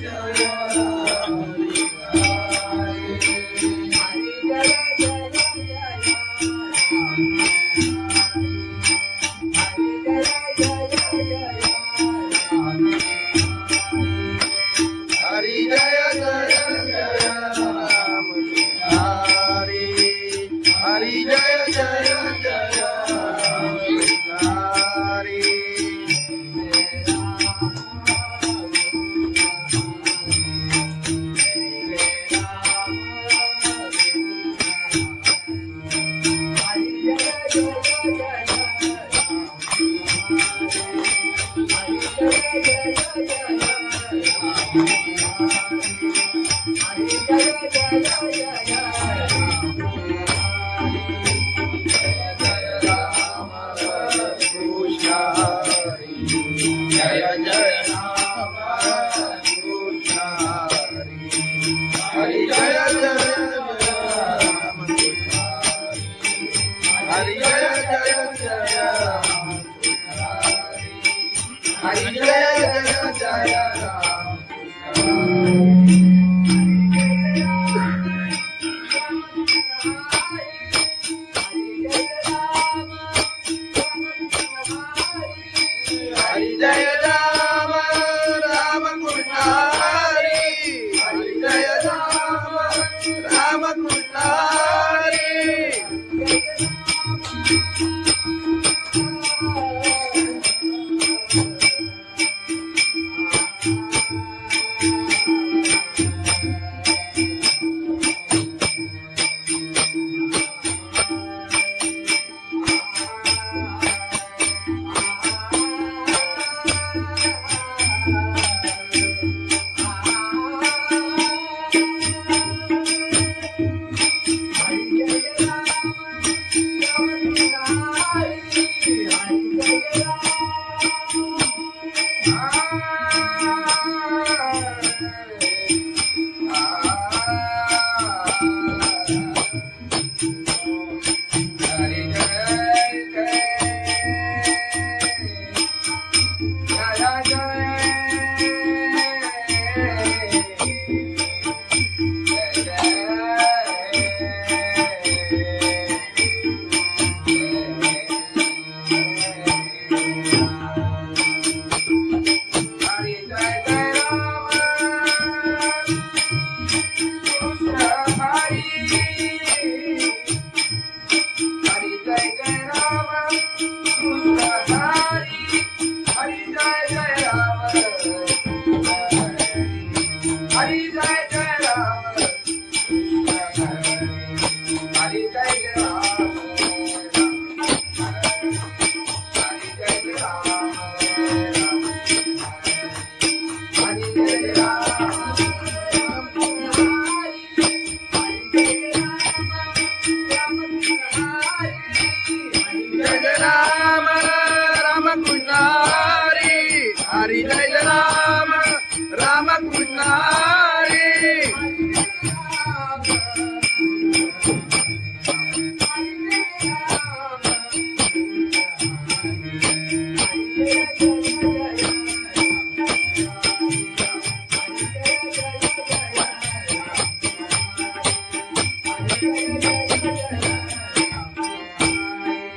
हरी जय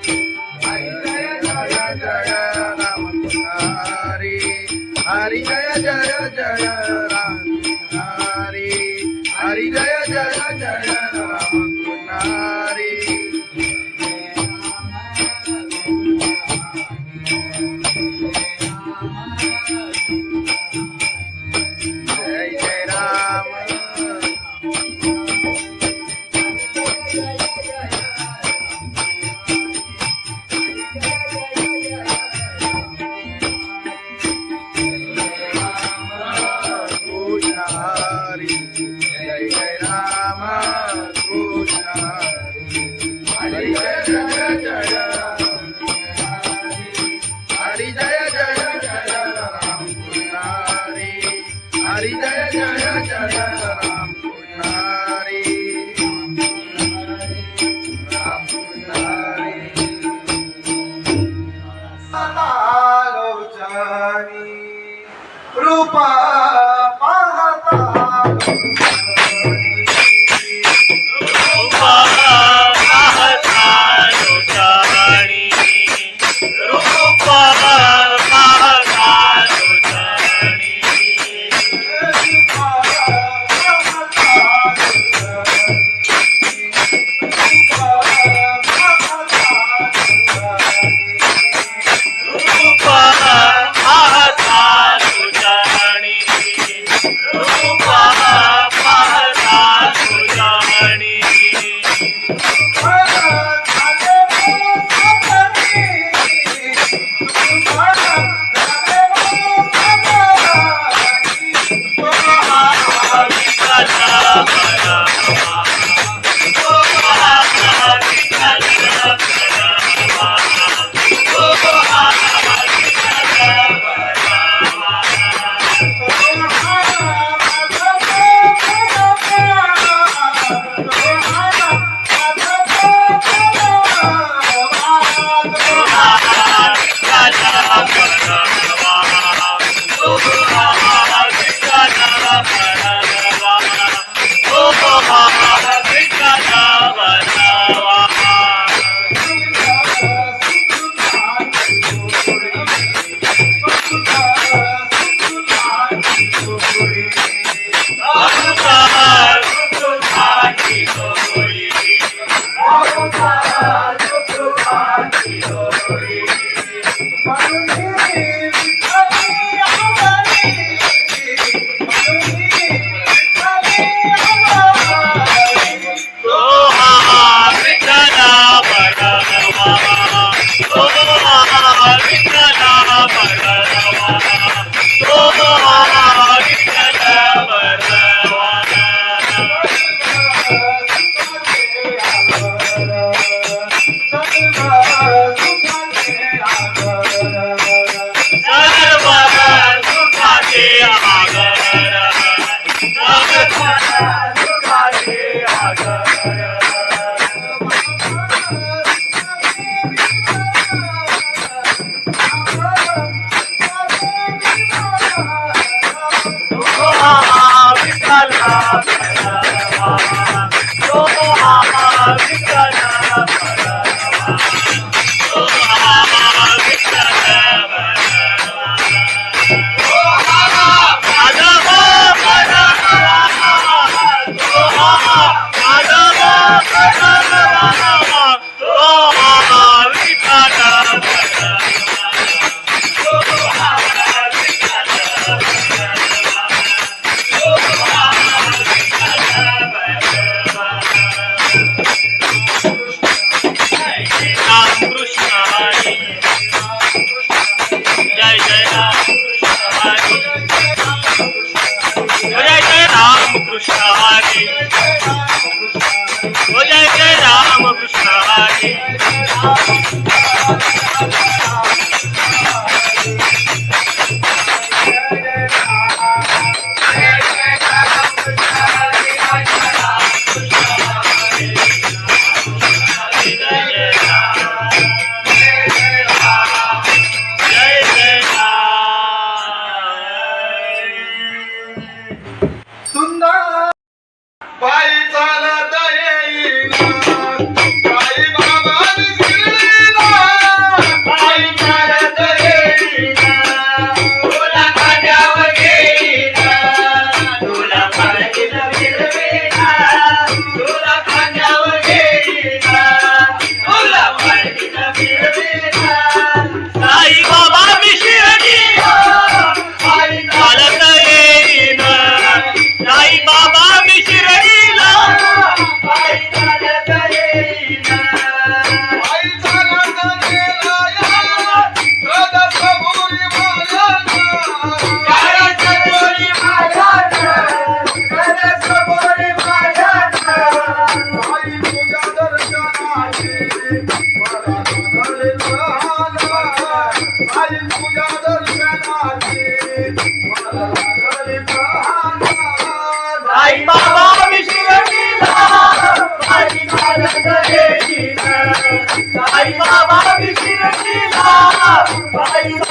राम राम कृष्ण हरी हरि जय जय जय राम हरि हरि जय जय जय राम हरि जय जय राम हरि जय जय जय राम हरि राम हरि आलोचनी रूपा रूप पाहता तुझ्याणी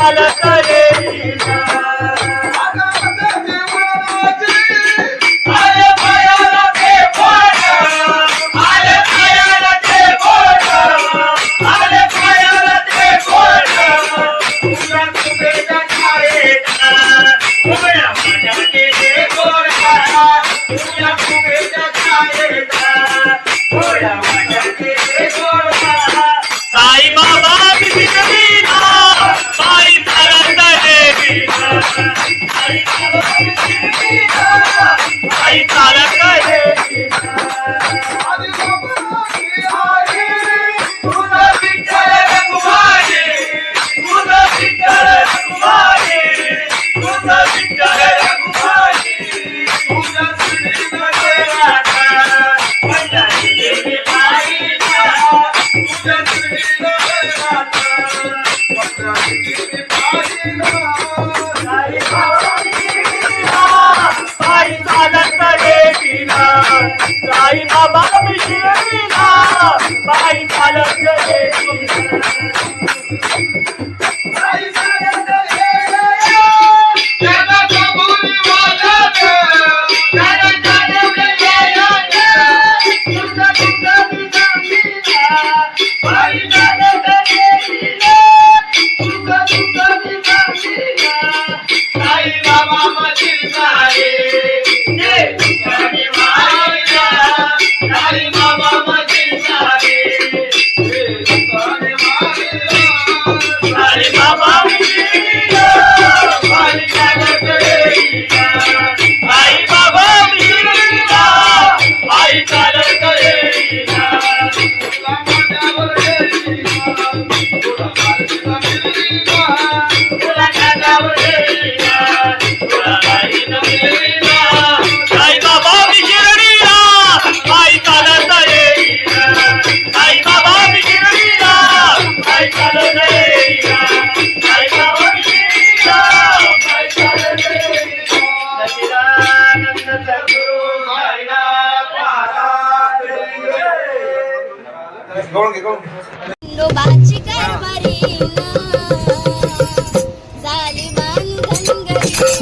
Hare Krishna आई चालत येईल आधी बाबाची आई तुझं विठ्ठल रखुमाई तुझं विठ्ठल रखुमाई तुझं विठ्ठल रखुमाई तुझ्या श्रीनं पंढरीची पायीला तुझ्या श्रीनं पंढरीची पायीला आई चालत येईना आई बाबा मी शिर्डीला बाई चालत येईना आई चालत येईल त्याला कबुली वाजत त्याला चालवलं येईल तुझं तुझं तुझं बाई चालत येईना तुझं तुझं तुझं आई बाबा मशील सारे आणि माईला आई बाबा मशील सारे आणि बाबा मी शिर्डीला बाई चालत येईना आई बाबा मी शिर्डीला बाई चालत येईना तुला कानावर येईना तुला बाई न मिळेना आई बाबा मी शिर्डीला बाई चालत येईना आई बाबा मी शिर्डीला बाई चालत येईना आई बाबा मी शिर्डीला बाई चालत येईना सच्चिदानंद सद्गुरु साईनाथ महाराज खंडोबाची कारभारी झाली बांधन घरी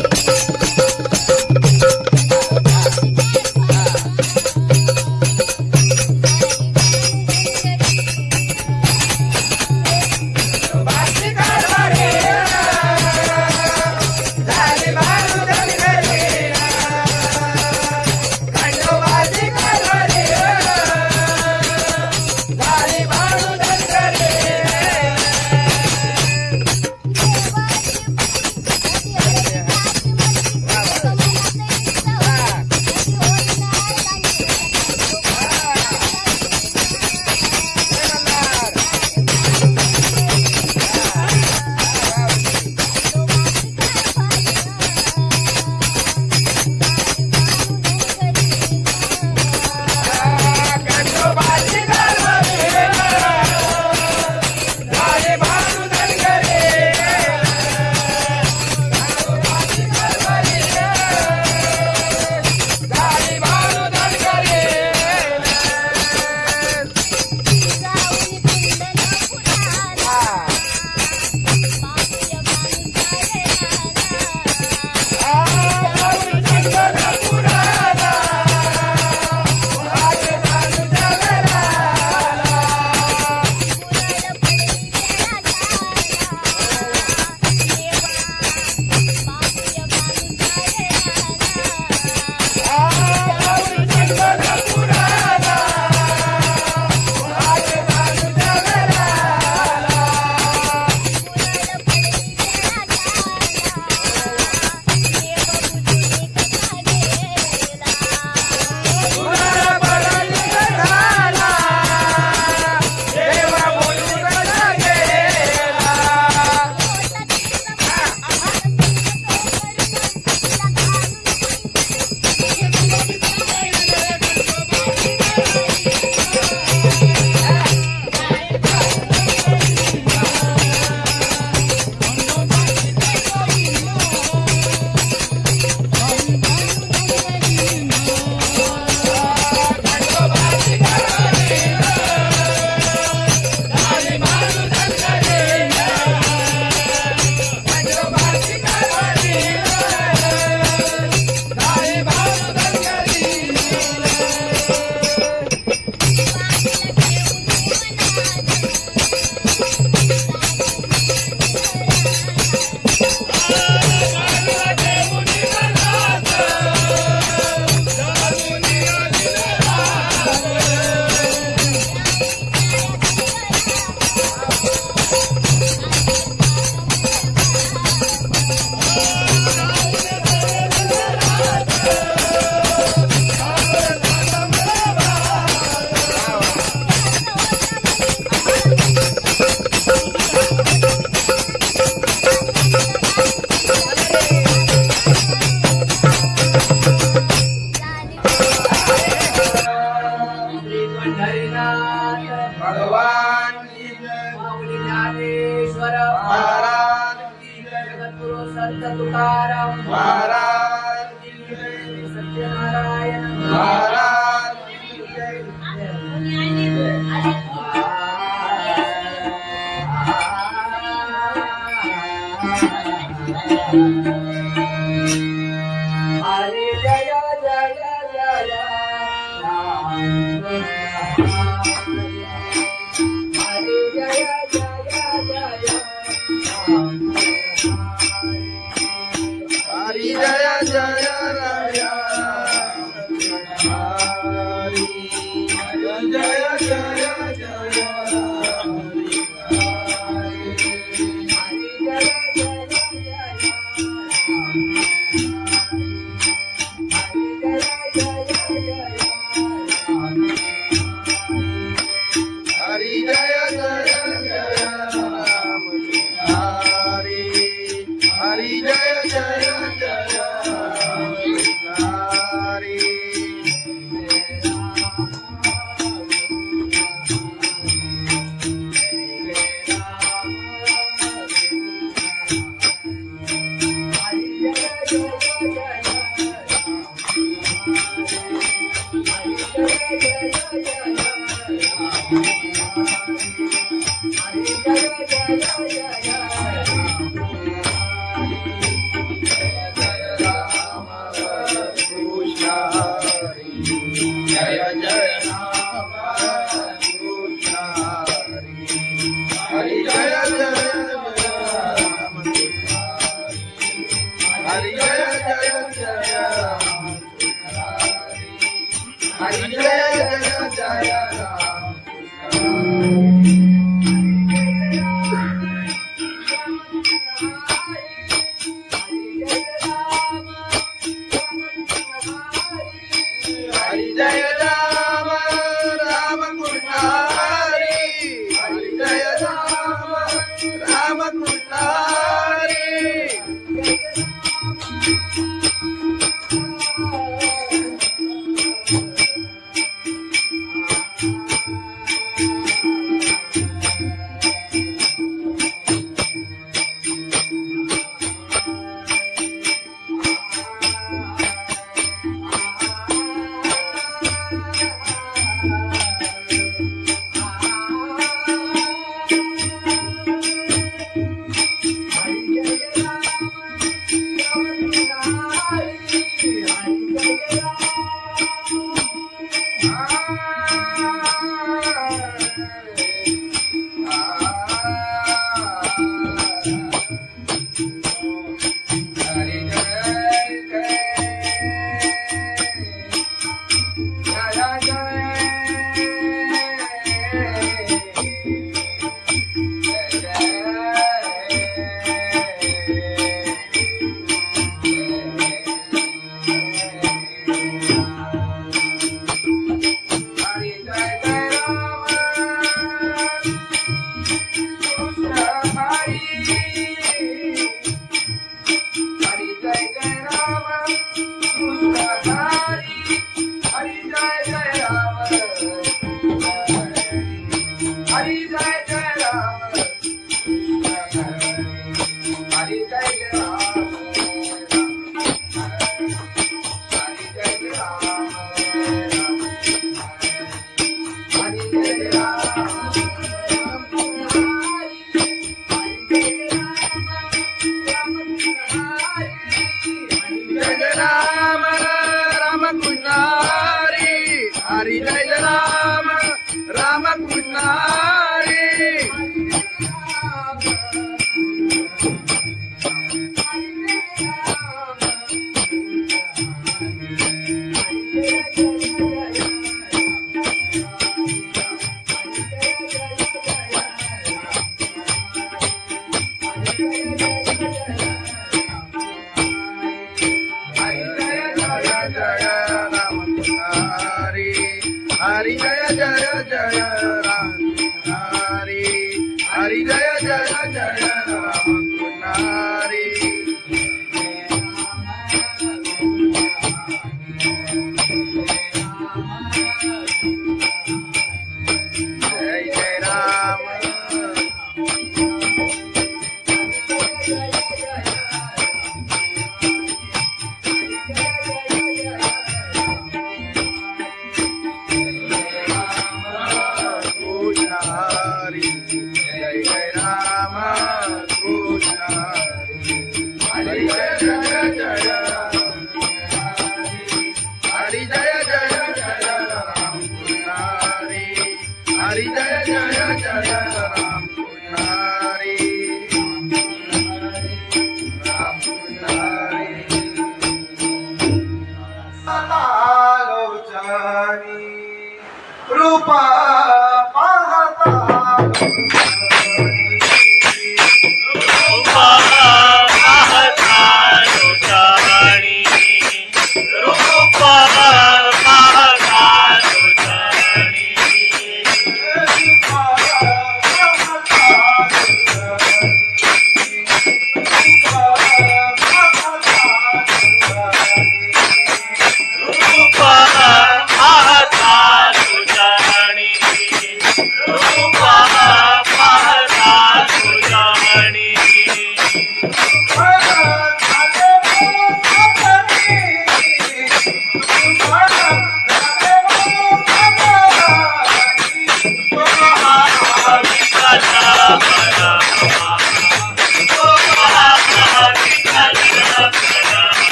तुकाराम महाराज की जय. सत्यनारायण महाराज की जय. हरे जय जय जय राम हरे जय जय जय राम हरि जय जय राय. हरि जय जय जय. हरि जय जय जय राम. हरि हरि जय जय जय राम. हरि कृष्ण हरि जय जय राम कृष्ण हरि. हरि जय जय राम. हरि जय जय जय राम. हरि जय जय जय राम. हरि जय राम राम कृष्ण हरि. हरि जय राम राम कृष्ण हरि. हरि जय राम राम कृष्ण हरि. हरि जय जय जय राम हरि. हरि जय जय जय राम हरि. जय जय राम. रूप पाहता रूपा पाहता लोटाणी रूपा पाहता लोटाणी रूपा पाहता लोटाणी रूपा पाहता लोटाणी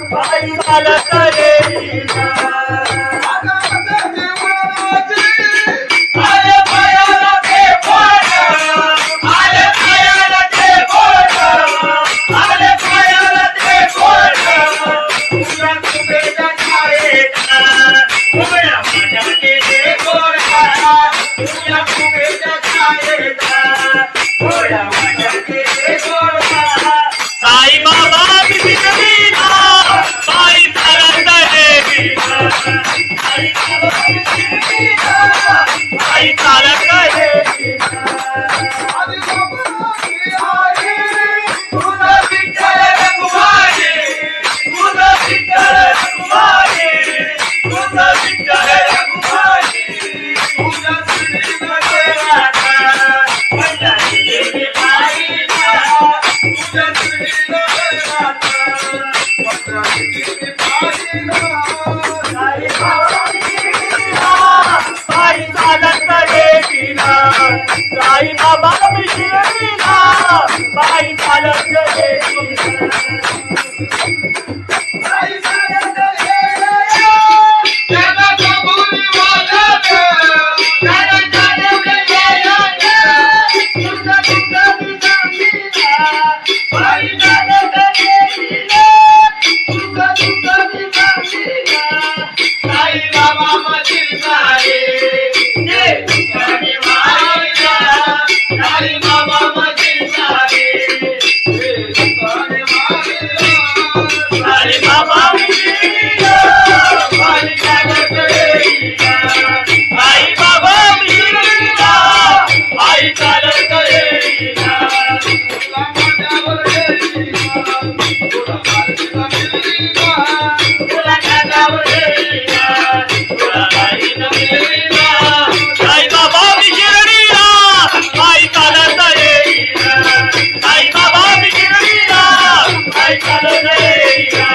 बाई मला करे किती पाहिला साई बाबांची लीला पायी चालत येतीला साई बाबा शिर्डीला पायी चालत येतीला साई चालत येतीला त्याला कबुली वाजत त्याला चालत येतीला तुझा तुझा दिसामीला साई चालत येतीला तुझा तुझा दिसामीला साई बाबा मजीद सारे ये तुझे मारिया साई बाबा मजीद सारे ये तुझे मारिया साई बाबा शिर्डीला पायी चालत येतीला साई बाबा शिर्डीला पायी चालत येतीला तुला माझ्यावर येईना तुला माझ्या मिलीना तुला कानावर येईना तुला काही न मिळेना साई बाबा शिर्डीला पायी चालत येईना साई बाबा शिर्डीला पायी चालत येईना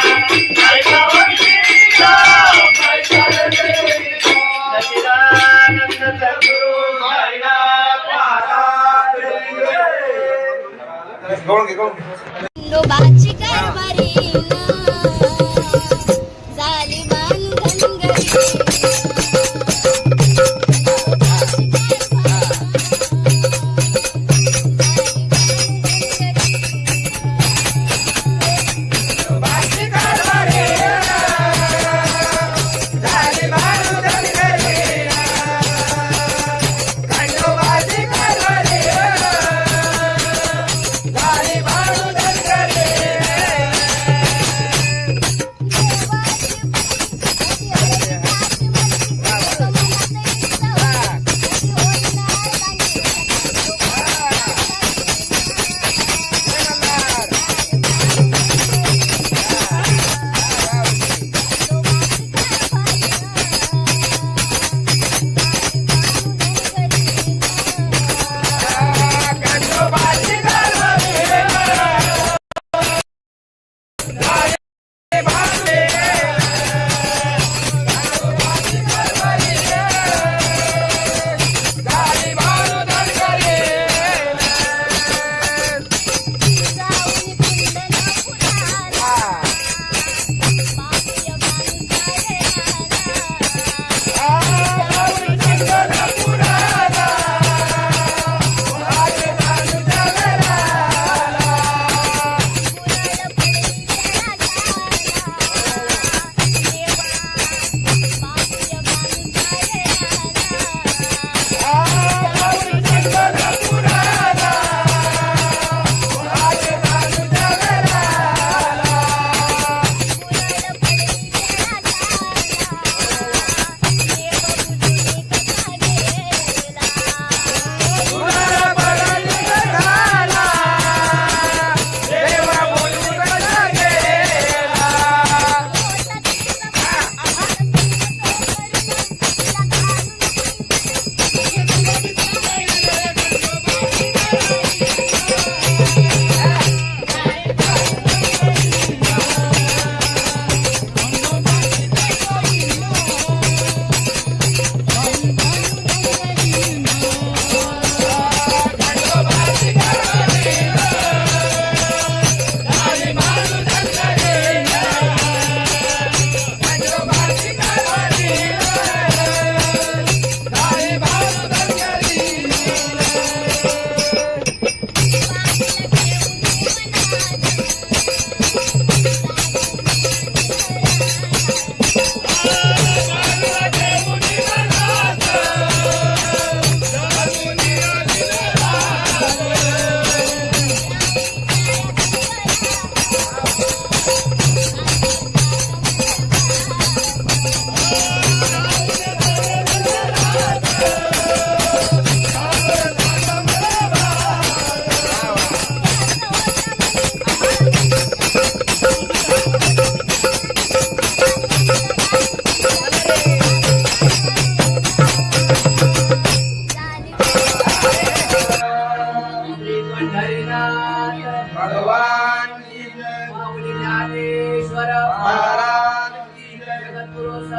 साई बाबा शिर्डीला पायी चालत येईना सच्चिदानंद सद्गुरु साईनाथ महाराज खंडोबाची कारभारी झाली बांधनगरी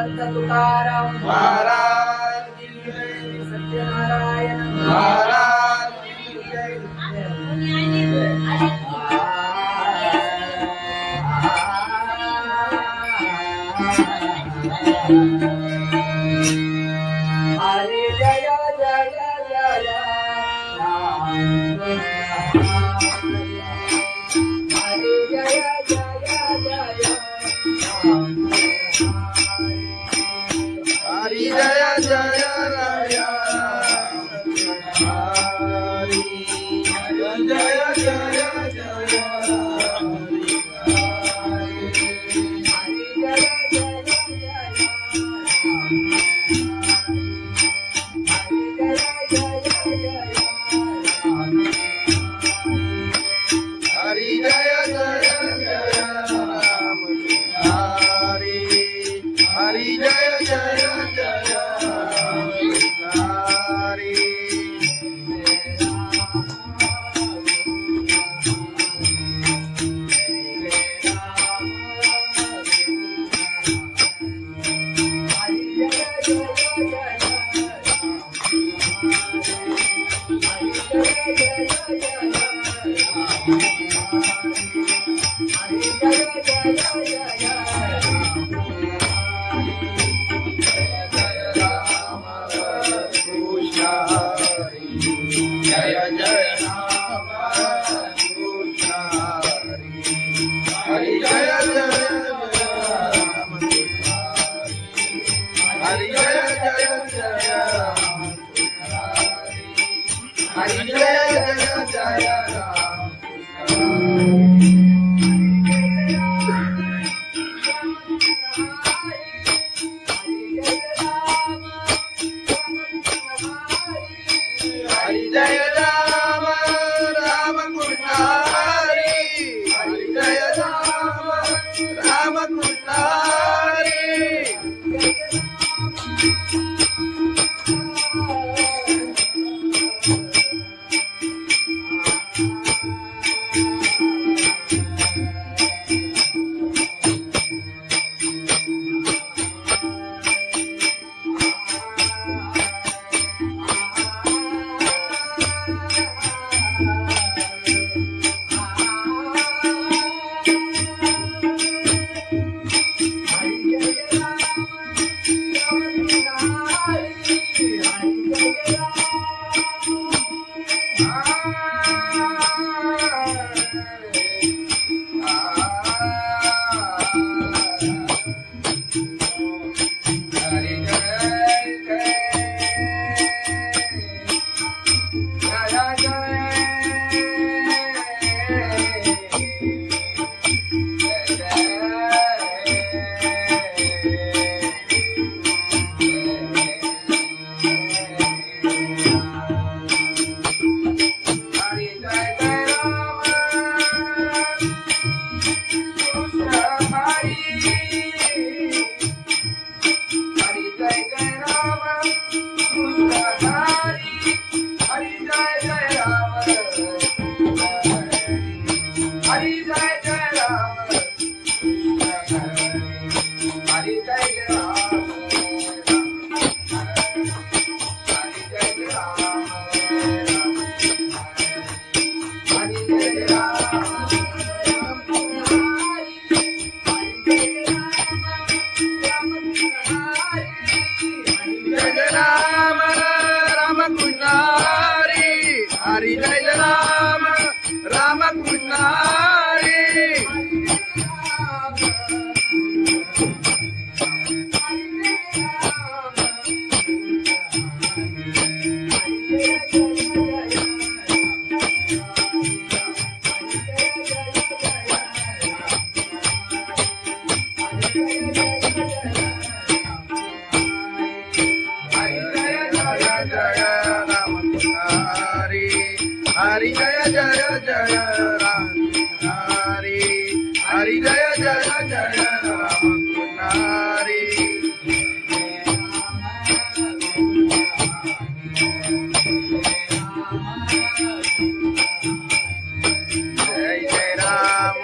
समर्थ तुकाराम महाराज की जय. सत्यनारायण महाराज की जय. हरे जय जय जय राम हरे जय जय जय राम हरी जय जय राय. हरी जय जय जय. हरी जय जय जय राम. हरी हरी जय जय जय राम. हरी जय जय राम कृष्ण हरि. हरि जय जय राम. हरि जय जय राम. हरि जय जय राम. हरि जय राम राम कृष्ण हरि. हरि जय राम राम कृष्ण हरि. हरी जय राम राम कृष्ण हरी. हरि जय जय जय राम हरि. हरि जय जय जय राम हरि. जय जय राम.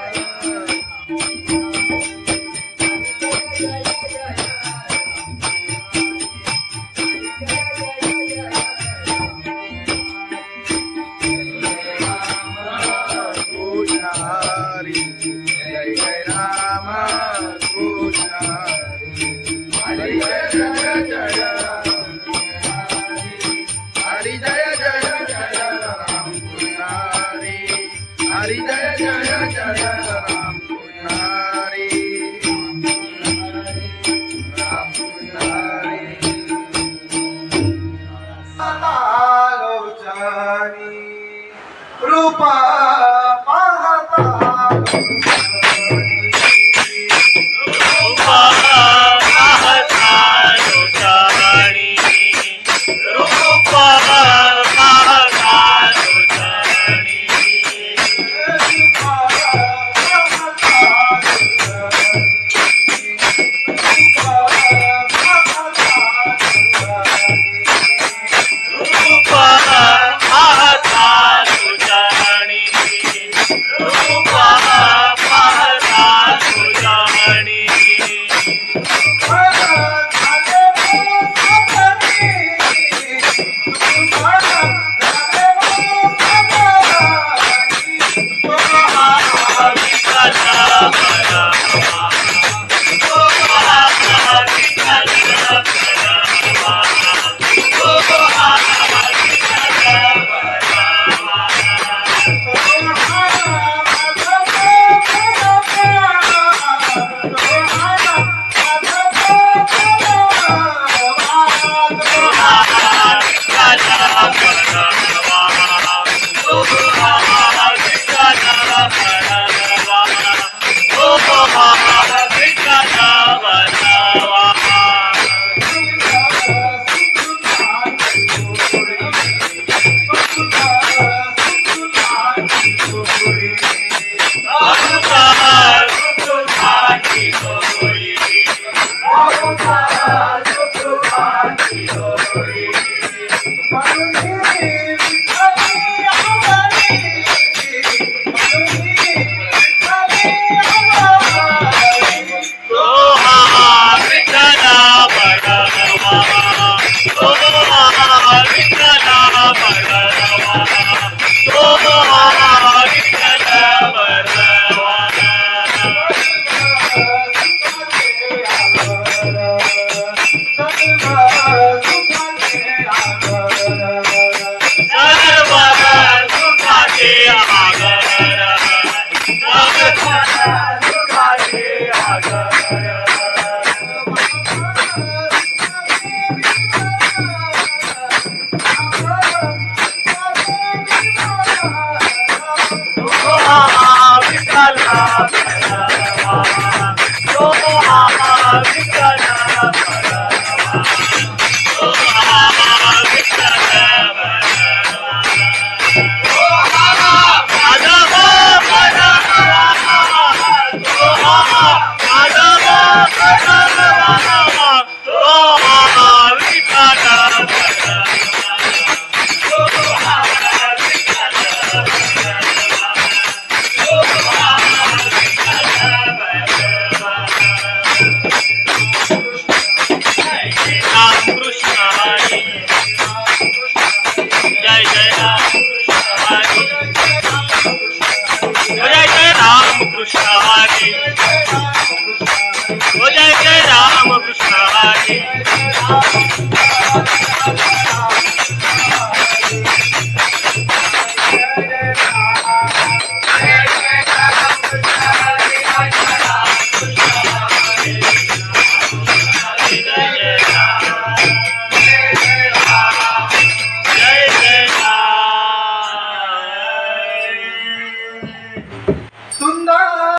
सुंदर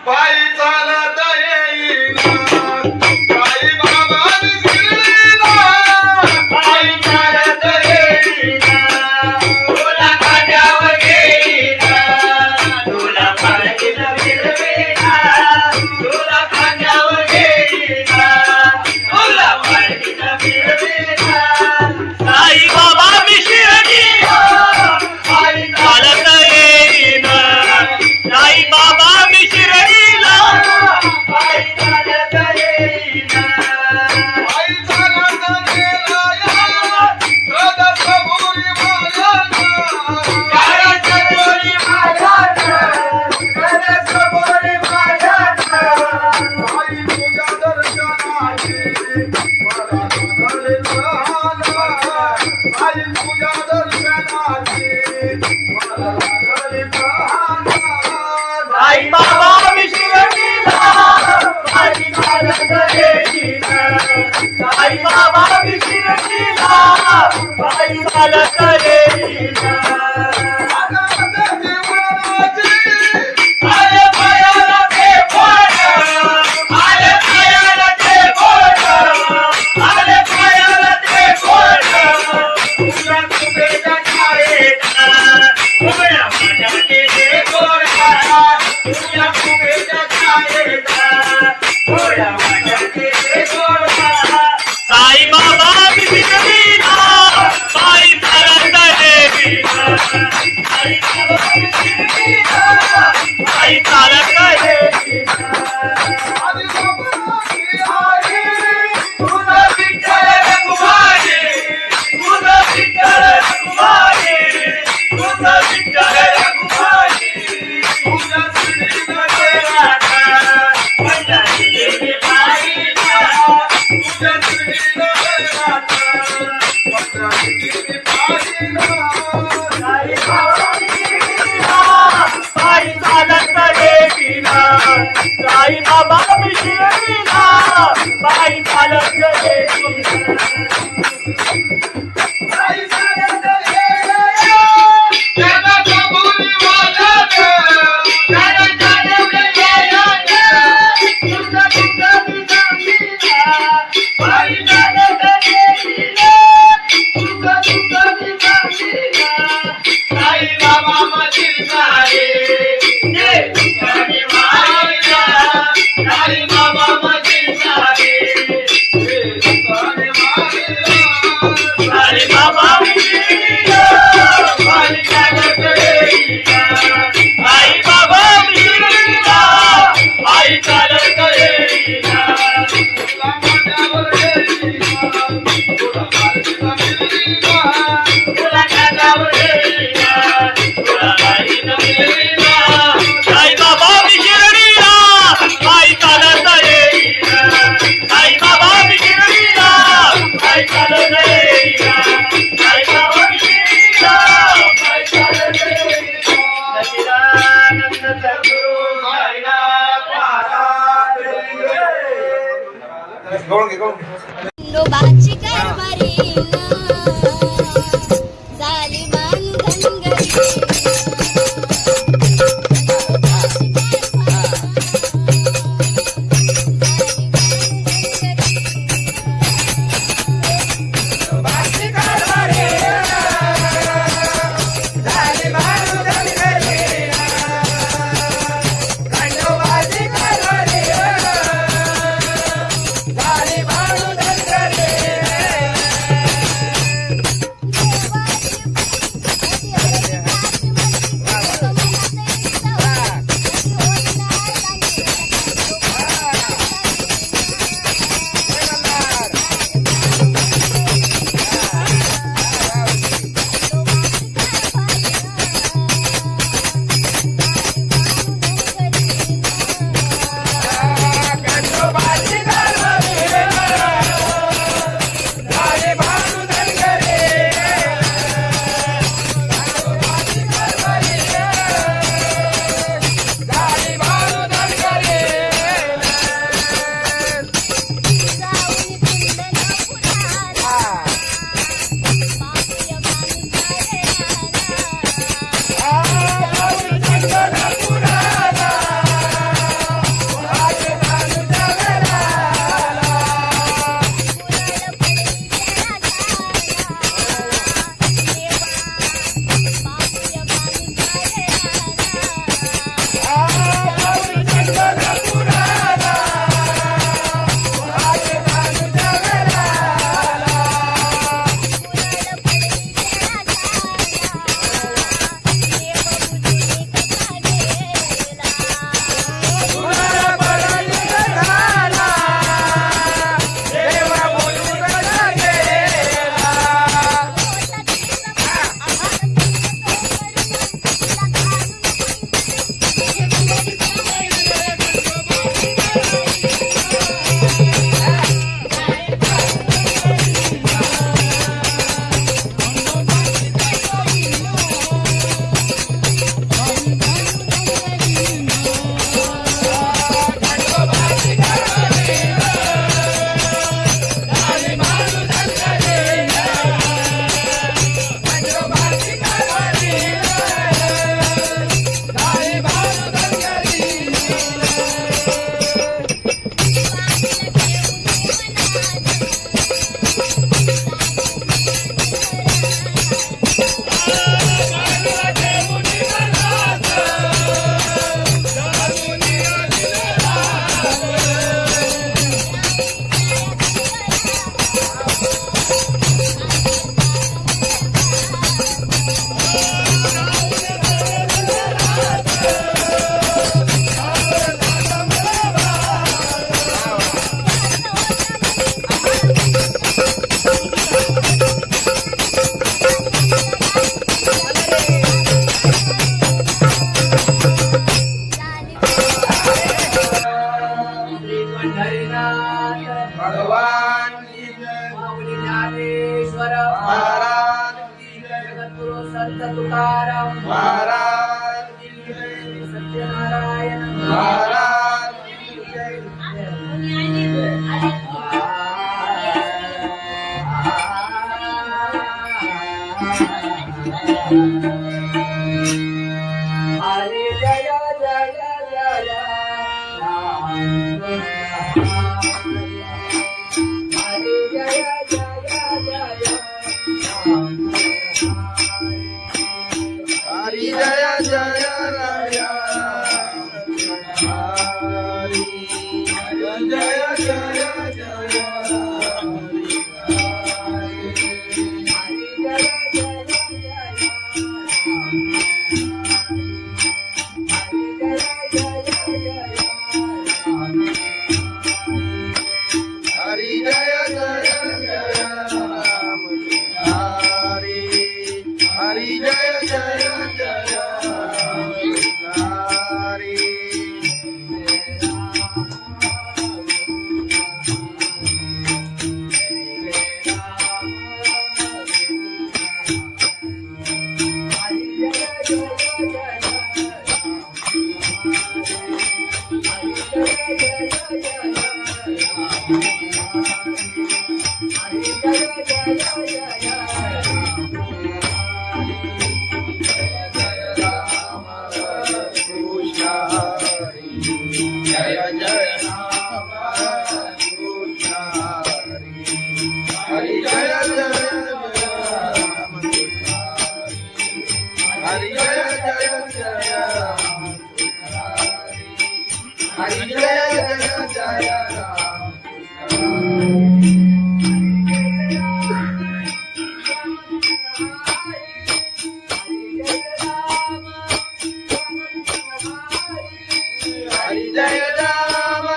पायी चालत येईना पायी बाबा शिर्डीला पायी चालत येईना तुला खांद्यावर घेईना तुला पालखीनं फिरवीना तुला खांद्यावर घेईना तुला पालखीनं फिरवीना साई बाबा मी शिर्डीला पायी चालत येईना साई बाबा मी शिर्डीला पायी चालत येईना पायी चालत गेला या सदसभोरी मायाना आई तुझ्या दर्शनाची मला लागले प्रहार आई तुझ्या दर्शनाची मला लागले प्रहार साई बाबा मी शिर्डीला पायी चालत येईना साई बाबा मी शिर्डीला पायी चालत येईना आले पायाला ते बोट आले पायाला ते बोट आले पायाला ते बोट तुला कुबेच्या छायेत उभ्या माझ्याचे ते गोरा तुला कुबेच्या छायेत उभ्या माझ्याचे ते गोरा साई बाबा मी शिर्डीला पायी चालत येईना साई बाबा मी शिर्डीला पायी चालत येईना तुझं विठ्ठल रघुमाई तुझं विठ्ठल रघुमाई तुझं विठ्ठल रघुमाई तुझ्या श्रीनगर राधा पंढरी देवी पाहिला तुझ्या श्रीनगर राधा पंढरी देवी पाहिला साई बाबा मी शिर्डीला पायी चालत येईना साई बाबा मी शिर्डीला पायी चालत येईना पायी चालत येईना त्याला कबुली वाजत त्याला चालवलं येईना तुझं तुझं मी सांगीना पायी चालत येईना तुझं तुझं मी सांगीना साई बाबा माझी सारे जे तुझ्याने मायला साई बाबा माझी सारे साई बाबा मी शिर्डीला पायी चालत येईना साई बाबा मी शिर्डीला पायी चालत येईना तुला खांद्यावर घेईना तुला पालखीनं फिरवीना साई बाबा मी शिर्डीला पायी चालत येईना साई बाबा मी शिर्डीला पायी चालत येईना साई बाबा मी शिर्डीला पायी चालत येईना सच्चिदानंद सद्गुरु साईनाथ महाराज नोबाची कारभारी झाली बांधनगरी पंढरीनाथ भगवान की जय माऊली ज्ञानेश्वर महाराज की जय जगद्गुरु संत तुकाराम महाराज की जय सत्यनारायण महाराज की जय हरे जय जय जय राम हरे जय जय जय राम हरि जय जय राय हरि जय जय जय हरि जय जय जय राम हरि हरि जय जय जय राम हरि कृष्ण हरि जय जय राम कृष्ण हरि जय जय राम हरि जय जय जय राम हरि जय जय जय राम हरि जय राम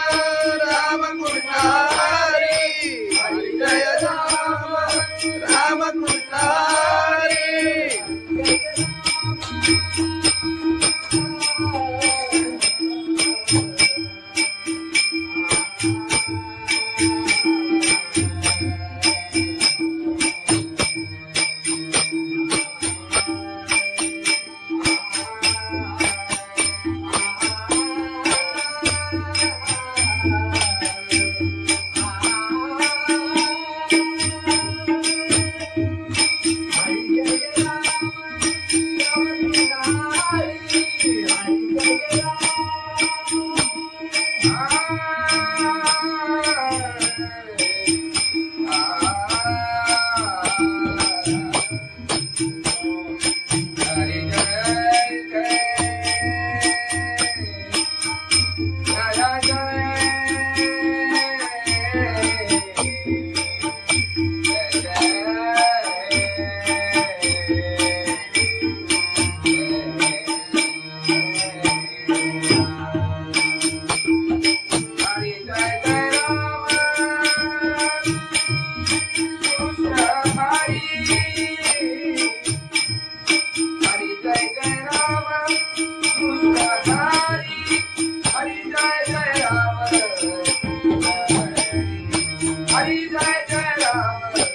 राम कृष्ण हरि हरि जय राम राम कृष्ण हरि हरि जय जय राम